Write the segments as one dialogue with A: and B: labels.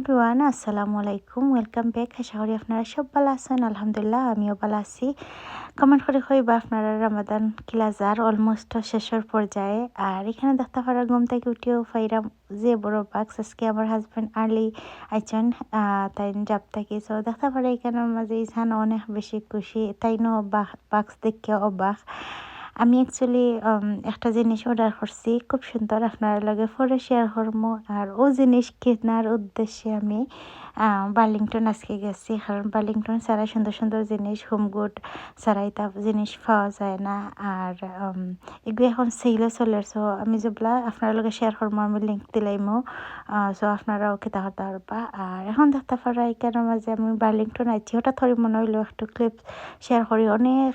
A: Everyone, আসসালামু আলাইকুম। Welcome back. আশা করি আপনারা সব ভালো আছেন। আলহামদুলিল্লাহ আমিও ভালো আছি। কমেন্ট করে কইবা আপনারা রমাদান কিলাজার অলমোস্ট শেষের পর্যায়ে। আর এখানে দেখতে পারা ঘুম থেকে উঠেও ফাইরাম যে বড় বাক্স আজকে আমার হাজব্যান্ড আর্লি আইছেন তাই জাপ থাকি। সো দেখতে পারা এখানের মাঝে ইসান অনেক বেশি খুশি, তাই নো বাক্স দেখে অবাক। আমি অ্যাকচুয়ালি একটা জিনিস অর্ডার করছি, খুব সুন্দর, আপনার লগে পরে শেয়ার করবো। আর ও জিনিস কেনার উদ্দেশ্যে আমি বার্লিংটন আজকে গেছি, কারণ বার্লিংটন ছাড়া সুন্দর সুন্দর জিনিস হোমগুড ছাড়াই তা জিনিস পাওয়া যায় না। আর এগুলো এখন সেলও চলে, সো আমি যেগুলা আপনার লগে শেয়ার করবো আমি লিঙ্ক দিলাইমো, সো আপনারাও খেতে হতে পারবা। আর এখন দেখতে পারা এখানে মাঝে আমি বার্লিংটন আইছি, হঠাৎ করে মনে হইলো একটু ক্লিপ শেয়ার করি। অনেক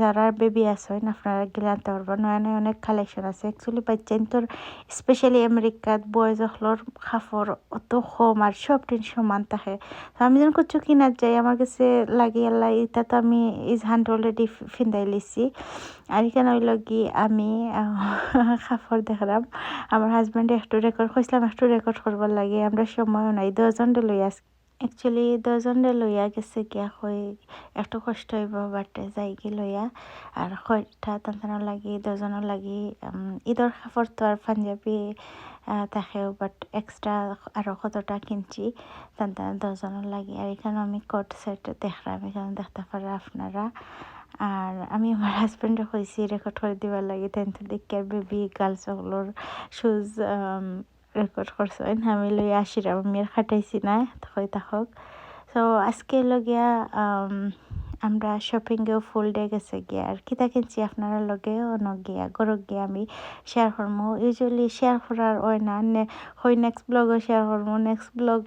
A: যারা বেবি আছেন আপনারা গেলে আনতে পারবেন, নয়া নয়া অনেক কালেকশন আছে। অ্যাকচুয়ালি বাচ্চা তোর স্পেশালি আমেরিকাত বয়েজ হলর কাপড় অত কম আর সব টিন সমান থাকে। তো আমি যখন কিছু কিনার যাই আমার কাছে লাগে আল্লাহ এটা তো আমি হান্ড অলরেডি ফিন্দাই লিছি। আর এখানে হইল কি আমি কাপড় দেখলাম, আমার হাজব্যান্ডে একটু রেকর্ড করছিলাম, একটু রেকর্ড করবার লাগে, আমরা সময়ও নাই, 10 জন লইয়া অ্যাকচুয়ালি 10 জন লইয়া গেছে গিয়া হয়ে একটু কষ্ট হইব, বাট যাই কি লইয়া। আর কয়টা তান্তানো লাগি 10 জনের লাগি ঈদের কাপড় তো আর পাঞ্জাবি থাকেও, বাট এক্সট্রা আরও কতটা কিনছি তান্তানো 10 জনের লাগি। আর এখানে আমি কোট সেট দেখলাম, এখানে দেখতে পারা আপনারা। আর আমি আমার হাজব্যান্ডে কইছি রেকর্ড করে দিবার লাগে, টেন্থ দিকে বেবি গার্লস ওগুলোর শুজ রেকর্ড করছেন, আমি লই আসিরাম, আমি আর খাটাইছি না তখন থাকক। সো আজকে লগিয়া আমরা শপিংয়েও ফুল ডে গেছে গিয়া। আর কিতা কিনছি আপনারা লগেও গিয়া গরক গিয়া আমি শেয়ার করবো। ইউজুয়ালি শেয়ার করার ওই না হই নেক্সট ব্লগও শেয়ার করবো, নেক্সট ব্লগ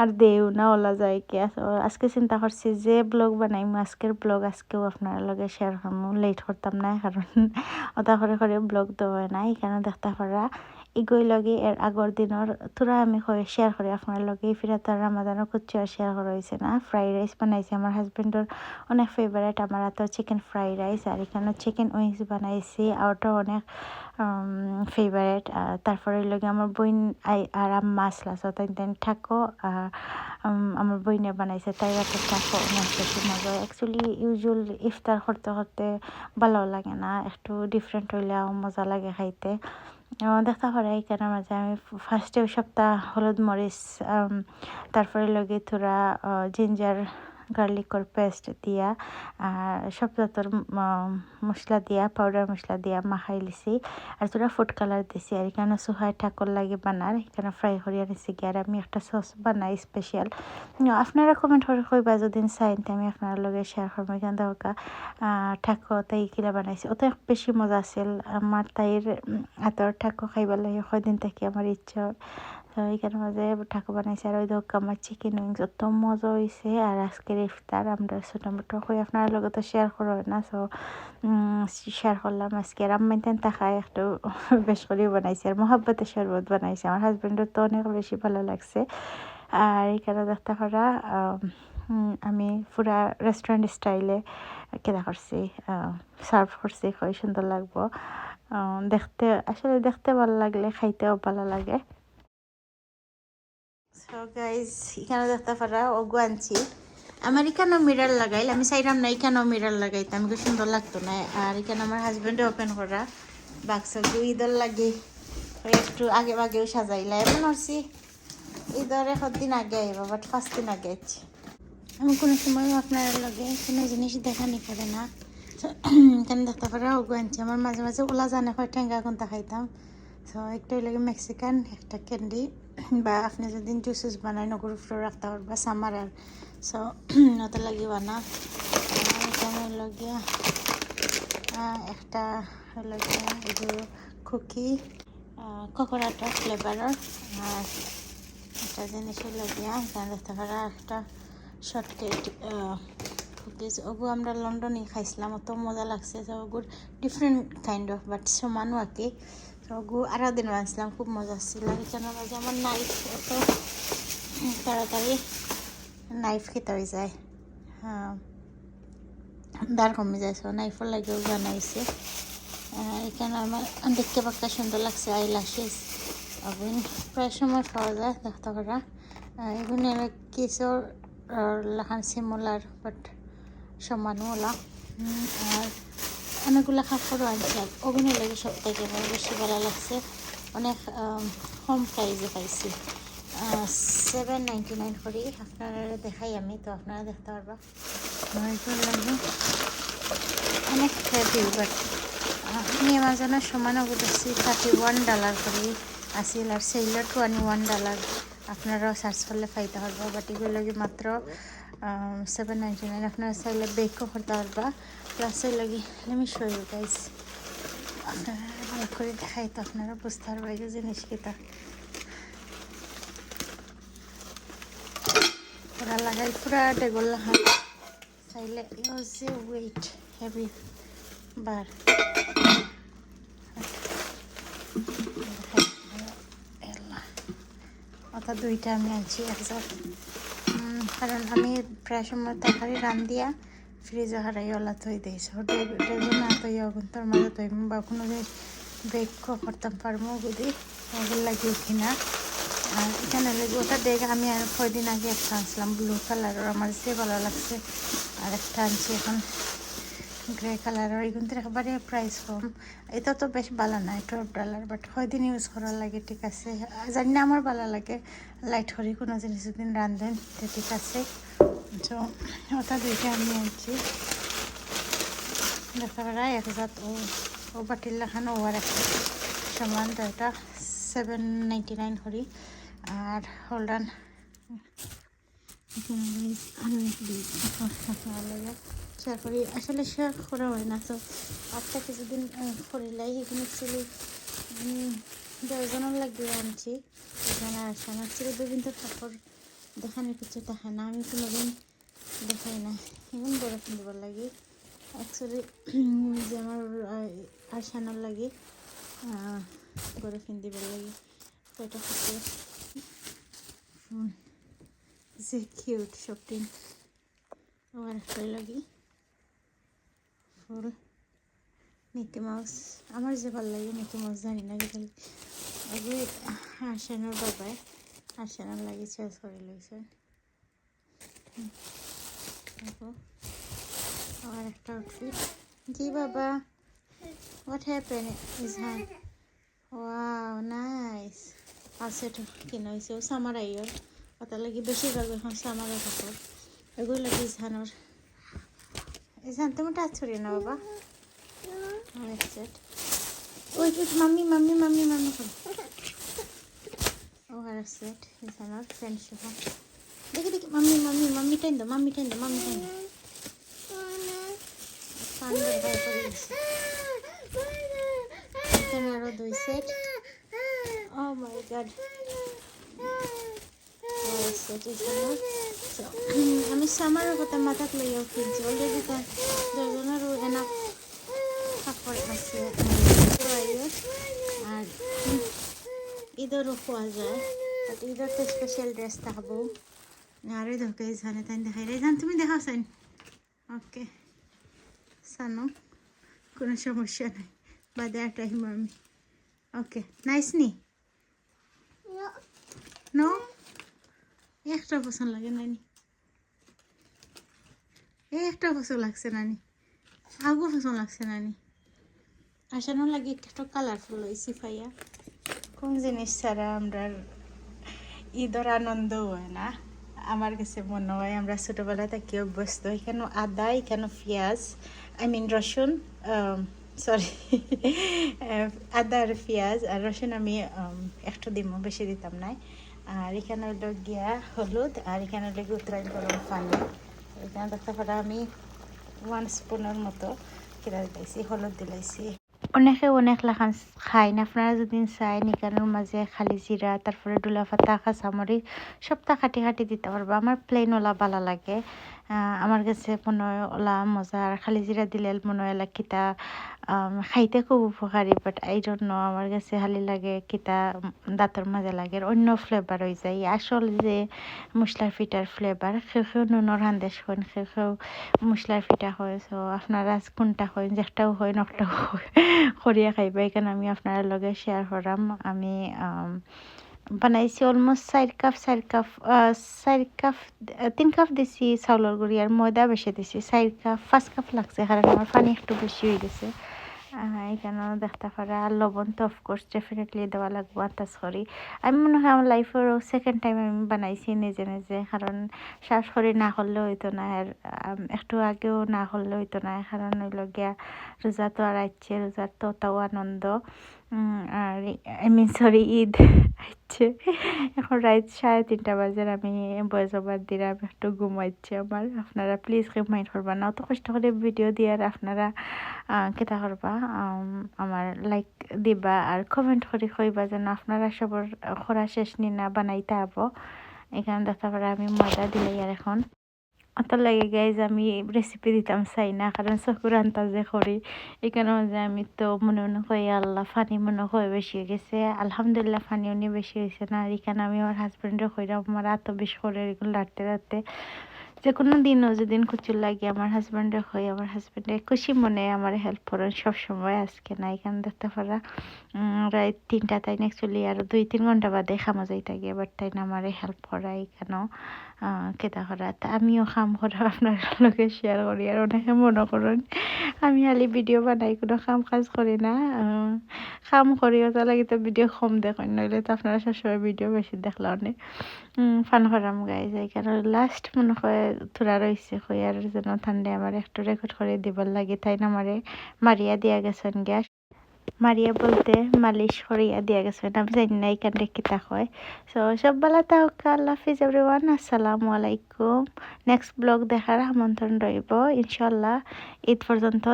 A: আর দেও না ওলা যায় গিয়া। তো আজকে চিন্তা করছি যে ব্লগ বানাইমু আজকের ব্লগ আজকেও আপনারা লগে শেয়ার করবো, লেট করতাম না, কারণ ওটা করে করে ব্লগ দেওয়া না। এখানে দেখতে পারা এগোই লগে এর আগর দিনের তোরা আমি শেয়ার করি আপনার লগে। ফিরে তার রামাদানও কুচ্ছি আর শেয়ার করা হয়েছে না। ফ্রাইড রাইস বানাইছি আমার হাজব্যান্ডের অনেক ফেভারিট, আমার তো চিকেন ফ্রাইড রাইস। আর এখানে চিকেন উইংস বানাইছি, ওটাও অনেক ফেভারিট। তারপরে লগে আমার বোন আর আম্মা আসলা, সো তাই থাকো আমার বইনে বানাইছে তাই একটা থাকো অনেক বেশি মজা। অ্যাকচুয়ালি ইউজুয়াল ইফতার করতে করতে ভালো লাগে না, একটু ডিফারেন্ট হইলেও মজা লাগে খাইতে। দেখতে পারে এখানে মাঝে আমি ফার্স্টে সপ্তাহ হলুদ মরিচ, তারপরে লগে থোড়া জিঞ্জার গার্লিকর পেস্ট দিয়া আর সপ্তাহর মশলা দিয়া পাউডার মশলা দিয়া মাখাই লিছি। আর তোরা ফুড কালার দিছি। আর এখানে সুহাই ঠাকুর লাগে বানার, এখানে ফ্রাই করিয়া নিছি গিয়ে। আর আমি একটা সস বানাই স্পেশাল, আপনারা কমেন্ট করে কইবা যদি চাইন আমি আপনার লগে শেয়ার করবো। এখানে দরকা ঠাকুর তাই কিলা বানাইছি, অত বেশি মজা আছিল। আমার তাইর হাতের ঠাকুর খাইবার লাগে কয়দিন থেকে আমার ইচ্ছা। তো এইখানে মাঝে ঠাকুর বানাইছে। আর ওই দোকা আমার চিকেন উইংস অত মজা হয়েছে। আর আজকের ইফতার আমরা ছোটো মোটো হয়ে আপনার লগে তো শেয়ার করা হয় না, সো শেয়ার করলাম আজকে। আর আমি তাকায় একটু বেশ করেও বানাইছে। আর মহাব্বতের শরবত বানাইছে, আমার হাজব্যান্ডের তো অনেক বেশি ভালো লাগছে। আর এখানে দেখতে পারা আমি পুরা রেস্টুরেন্ট স্টাইলে কেনা করছি, সার্ভ করছি, খুবই সুন্দর লাগবো দেখতে। আসলে দেখতে ভালো লাগলে খাইতেও ভালো লাগে। সো গাইজ এখানে দেখতে পারা ওগু আনছি, আমার এখানেও মিরার লাগাইল, আমি চাইলাম না এখানেও মিরার লাগাইতে, আমাকে সুন্দর লাগতো না। আর এখানে আমার হাজব্যান্ডে ওপেন করা বাক্সগুলো ঈদের লাগে একটু আগে আগেও সাজাইলা, এমন হচ্ছি ঈদের দিন আগে আইব, বাট 5 দিন আগে আছি। আমি কোনো সময় আপনার লগে কোনো জিনিস দেখানি পড়ে না। এখানে দেখতে পারা ওগু আনছি, আমার মাঝে মাঝে ওলা জানে হয় ঠেঙ্গা কোনটা খাইতাম। সো একটা লাগে মেক্সিকান, একটা ক্যান্ডি, বা আপনি যদি জুসেস বানাই নগর ফ্লো রাখতে পারবা সামার। আর সো ওটা লাগি বানা এখানে লগিয়া একটা লগিয়া এগুলো কুকি কোকোনাট ফ্লেভারের। আর একটা জিনিস লগিয়া এখানে দেখতে পারা একটা শর্টকেট কুকিজ, ওগু আমরা লন্ডনে খাইছিলাম, অত মজা লাগছে। তো ওগুর ডিফারেন্ট কাইন্ড অফ বাট সমানও আর কি। তো ওগু আরও দিন আনছিলাম, খুব মজা ছিল। আর এখানে মাঝে আমার নাইফ অত তাড়াতাড়ি নাইফ খেতে হয়ে যায়, হ্যাঁ দাঁড় কমে যায়, সো নাইফও লাগেও বানাইছে। এখানে আমার দেখতে পাক্কা সুন্দর লাগছে আই ল্যাশেস। ওভেন প্রায় সময় পাওয়া যায় দেখতে পারা এগুলো কিসর লাহান সিমুলার বাট সমানও ওলা আর অনেকগুলো কাপড়ও আনছি ওভেনে লেগে সব থেকে আমার বেশি ভালো লাগছে অনেক কম প্রাইসে পাইছি 7.99 করে আপনারা দেখাই আমি তো আপনারা দেখতে পারবা লাগে অনেক হেভি বাট আমি অ্যামাজনের সমানও বুঝেছি $31 করে আসিল আর সেইলার $21 আপনারাও সার্চ করলে পাইতে পারবা বাট এগুলো মাত্র 7.99 আপনারা চাইলে বেকও করতে পারবা প্লাস লাগে আমি শো গাইস আপনারা ভালো করে দেখাই তো আপনারা বুঝতে পারবা এই জিনিস কিটা পুরা লাগাই পুরা ডেগল লাগাই চাইলে ইউজ ওয়েট হেভি বার অর্থাৎ দুইটা আমি আনছি 1000 কারণ আমি প্রায় সময় তরকারি রান্ধিয়া ফ্রিজে হারাই ওলা থই দিই ডেগো না তৈ অগুন্তর মাঝে তৈ বা কোনো জিনিস বেক করতাম পারবো বুঝি ওগুলো লাগিয়ে কিনা আর এখানে লেগে ওটা ডেগ আমি আর কয়দিন আগে একটা আনছিলাম ব্লু কালারের আমার যে ভালো লাগছে আর একটা আনছি এখন গ্রে কালারের এগুলো একেবারে প্রাইস কম এটা তো বেশ ভালো না $12 বাট কয়দিন ইউজ করার লাগে ঠিক আছে জানি না আমার ভালো লাগে লাইট করি কোনো জিনিস যদি রান্ধেন তো ঠিক আছে তো ওটা দুইটা আমি আনছি দেখতে পারা 1000 ও বাটির লাখানো ওর একটা সমান তো এটা 7.99 করি আর হোল্ডান শেয়ার করি আসলে শেয়ার করা হয় না তো আজকে কিছুদিন করিলাই এখানে ছিল 10 জনের লাগবে আনছি এখানে আসান ছিল দুদিন তো কাপড় দেখানোর কিছু দেখে না আমি কোনোদিন দেখাই না এখন বড় কিনবার লাগে অ্যাকচুয়ালি যে আমার আসানোর লাগে বড় কিন দিবার লাগে তো এটা হচ্ছে যে কিউট শপিং আমার একটা লাগে ফুল মিকি মাউস আমার যে ভালো লাগে মিকি মাউস জানি না কিন্তু ওই আসানোর বাবায় আসানোর লাগে চয়েস করে লাগছে আমার একটা আউটফিট জি বাবা what happen Izhan wow nice আছে এটা কিনা হয়েছে ও সামার আইয়র ওটা লাগে বেশিরভাগ এখন সামারের কাপড় এগুলো লাগে ইজহানোর ইজহান তুমি টাচ করিও না বাবা সেট ওই মাম্মি মাম্মি মাম্মি মাম্মি করো ও আর সেট ইজহানোর ফ্রেন্ডশিপ দেখি দেখি মাম্মি মাম্মি মাম্মি টাইম দাও মাম্মি টাইম দাও মাম্মি টাইম দাও পান্ডার ভাই করে গেছে এখানে আরো 2 সেট ও মাই গড সেট ইজহানোর আমি সামারের কথা মাথাত লইয়াও কিনছি অলরেডি তার 10 জনেরও এনাফ কাপড় আছে আর ঈদেরও পাওয়া যায় বাট ঈদের তো স্পেশাল ড্রেস থাকবো আর ওই ধরকে ইজহানে তাই দেখাই ইজহান তুমি দেখাও সাইন ওকে সানো কোনো সমস্যা নাই বাদে একটা হিম আমি ওকে নাইস নি নো একটা পছন্দ লাগে নানি একটা পছন্দ লাগছে নানি আগু পছন্দ লাগছে নানি আসানো লাগে একটা কালারফুল হয়েছি ফাইয়া কোন জিনিস ছাড়া আমরা ঈদের আনন্দ হয় না আমার কাছে মনে হয় আমরা ছোটোবেলা থেকে অভ্যস্ত এখানে আদা এখানে পেঁয়াজ রসুন সরি আদা আর পেঁয়াজ আর রসুন আমি একটু দিব বেশি দিতাম না আর এখানে হলো গিয়া হলুদ আর এখানে হলো উত্তরায়ণ গরম পানি এখানে দেখতে পারা আমি 1 স্পুনের মতো কিনা দিলাইছি হলুদ দিলাইছি অনেকে অনেক লাখান খায় না আপনারা যদি চাই এখানের মাঝে খালি জিরা তারপরে ডুলা পাতা কাঁচামরিচ সবটা খাটি খাটি দিতে পারবো আমার প্লেন ওলা ভালো লাগে আমার কাছে মনে হয় ওলা মজা আর খালি জিরা দিলে মনে হয় এলা কিতা খাইতে খুব উপকারী বাট এই জন্য আমার কাছে খালি লাগে কিতা দাঁতের মাঝে লাগে অন্য ফ্লেভার হয়ে যায় আসল যে মশলার ফিটার ফ্লেভার সেও নুনের হান্দেশ হয় সেও মশলার ফিটা হয় সো আপনারা কোনটা হয় যেটাও হয় নকটাও হয় করিয়া খাইবা এখানে আমি আপনার লগে শেয়ার করাম আমি বানাইছি অলমোস্ট 4 কাপ 3 কাপ দিছি চাউলের গুঁড়ি আর ময়দা বেশি দিছি 5 কাপ লাগছে কারণ আমার পানি একটু বেশি হয়ে গেছে এখানেও দেখতে পারে আর লবণ তো অফকোর্স ডেফিনেটলি দেওয়া লাগবো আন্দাজ করি আমি মনে হয় আমার লাইফেরও সেকেন্ড টাইম আমি বানাইছি নিজে নিজে কারণ শ্বাস করে না করলে হইতো না আর একটু আগেও না করলে হইতো না কারণ হইল গিয়া রোজা তো আর আইছে রোজার তো তাও আনন্দ আর আই মিন সরি ঈদ আইছে এখন রাত 3:30 বাজে আমি ভয়েস ওভার দিলাম একটু ঘুমাইছে আমার আপনারা প্লিজ রিমাইন্ড করবা না অত কষ্ট করে ভিডিও দিয়ার আপনারা কেটা করবা আমার লাইক দিবা আর কমেন্ট করে কইবা যেন আপনারা সবার খরা শেষ নিনা বানাইতে হবো এখানে দেখতে পারে আমি ময়দা দিলাই আর এখন অত লাগে গাইজ আমি রেসিপি দিতাম চাই না কারণ চকুর আন্তাজে করি এখানে যে আমি তো মনে মনে কই আল্লাহ ফানি মনে হয় বেশি হয়ে গেছে আলহামদুলিল্লাহ ফানি উনি বেশি হয়েছে না আর এখানে আমি আমার হাজব্যান্ডের কইরা আমার এত বেশি করে এগুলো লাড়তে লাড়তে যে কোনো দিনও যেদিন কুচুর লাগে আমার হাজব্যান্ডের হই আমার হাজব্যান্ডের খুশি মনে আমার হেল্প করেন সবসময় আজকে না এখানে দেখতে পারা রাত 3টা তাই অ্যাকচুয়ালি আরও 2-3 ঘন্টা বাদে খামা যাইতে গিয়ে বাট তাই না আমার হেল্প করা এখানেও কেতা করা তা আমিও কাম করা আপনার লগে শেয়ার করি আর অনেকে মনে করেন আমি খালি ভিডিও বানাই কোনো কাম কাজ করি না কাম করিও তা লাগে তো ভিডিও কম দেখেন নইলে তো আপনারা সবসময় ভিডিও বেশি দেখলা অনেক ফান করাম গাই যাই কারণ লাস্ট মনে হয় থোড়া রয়েছে হই আর যেন ঠান্ডে আমার একটু রেকর্ড করে দিবার লাগে তাই না আমারে মারিয়া দিয়া গেছেন গ্যাস মারিয়া বলতে মালিশ করিয়া দিয়া গেছে আমি জানি না এখানটা কিতা হয় সো সব বেলা তাহলে আল্লাহ হাফিজ এভরিওয়ান আসসালামু আলাইকুম নেক্সট ব্লগ দেখার আমন্ত্রণ রইব ইনশাল্লাহ ঈদ পর্যন্ত